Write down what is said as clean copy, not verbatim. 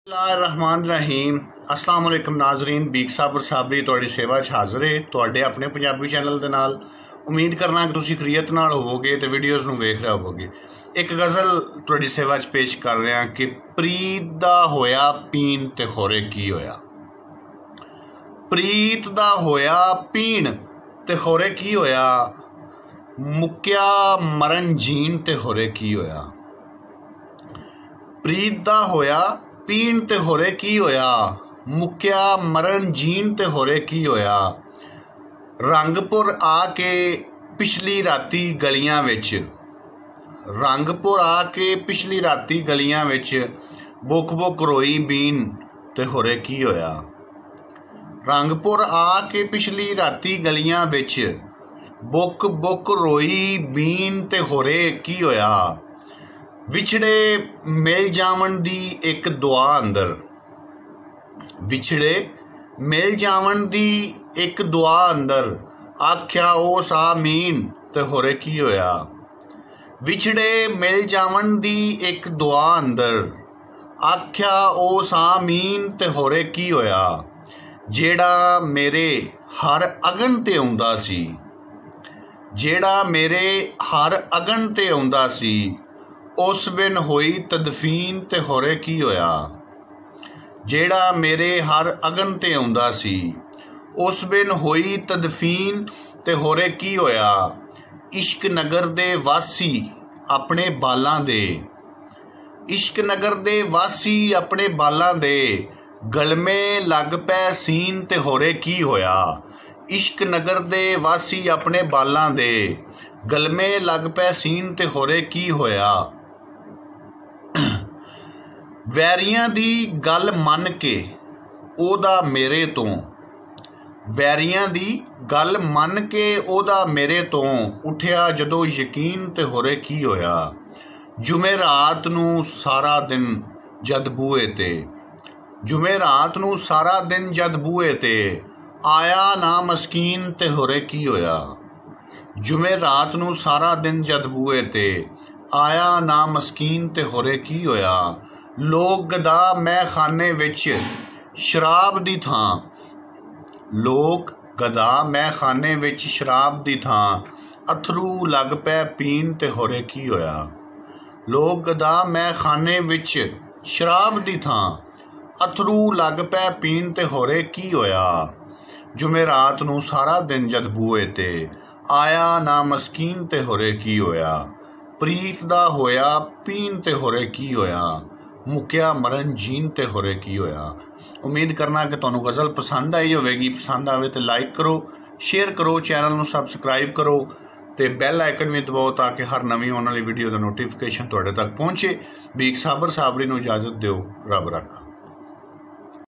रहमान अस्सलाम वालेकुम नाजरीन। बीक साबर साबरी तुहाडी सेवा च हाज़र है तुहाडे अपने पंजाबी चैनल दे नाल। उम्मीद करना कि तुसीं खरीयत नाल होवोगे ते वीडियोज़ नूं वेख रहे होवोगे। एक गज़ल तुहाडी सेवा च पेश कर रहा कि प्रीत दा होया पीन ते होरे की होया। प्रीत दा होया पीन ते होरे की होया, मुक्या मरन जीन ते होरे की होया। प्रीत दा होया पीन ते होरे की होया, मुक्या मरन जीन ते होरे की होया। रंगपुर आके पिछली राती गलियां विच, रंगपुर आके पिछली राती गलियां विच, बुक बुक रोई बीन ते होरे की होया। रंगपुर आके पिछली राती गलियां विच, बुक बुक रोई बीन ते होरे की होया। विछड़े मिल जावन दी एक दुआ अंदर, विछड़े मिल जावन दी एक दुआ अंदर, आख्या ओ सामीन ते होरे की होया। विछड़े मिल जावन दी एक दुआ अंदर, आख्या ओ सामीन ते होरे की होया। जेड़ा मेरे हर अगन ते आउंदा सी, जेड़ा मेरे हर अगन ते आउंदा सी, उस बिन होई तदफीन ते होरे की होया। जेड़ा मेरे हर अगन ते आउंदा सी, उस बिन होई तदफीन ते होरे की होया। इश्क नगर दे वासी अपने बालां दे, इश्क नगर दे वासी अपने बालां दे, गलमे लग पै सीन ते होरे की होया। इश्क नगर दे वासी अपने बालां दे, गलमे लग पै सीन ते होरे की होया। वैरियां दी गल मन के ओदा मेरे तो, वैरियां दी गल मन के ओदा मेरे तो, उठिया जदों यकीन ते होरे की होया। जुमेरात नूं सारा दिन जद बूए ते, जुमेरात नूं सारा दिन जद बूए ते, आया ना मस्कीन ते होरे की होया। जुमेरात नूं सारा दिन जद बूए ते, आया ना मस्कीन ते होरे की होया। लोग गदा मैं खाने विच शराब दी थां, लोग गदा मैं खाने विच शराब दी थां, अथरू लग पै पीन ते होरे की होया। लोग गदा मैं खाने विच शराब दी थां, अथरू लग पै पीन ते होरे की होया। जुमेरात नूं सारा दिन जद बूए ते, आया ना मस्कीन ते होरे की होया। प्रीत दा होया पीन ते होरे की होया, मुक्या मरन जीन ते होरे की होया। उम्मीद करना कि तुहानूं गज़ल पसंद आई होवेगी। पसंद आवे तो लाइक करो, शेयर करो, चैनल नूं सबसक्राइब करो ते बैल आइकन भी दबाओ ताकि हर नवीं आने वाली वीडियो का नोटिफिकेशन तुहाडे तक पहुँचे। बीक साबर साबरी नूं इजाजत दिओ। रब रख।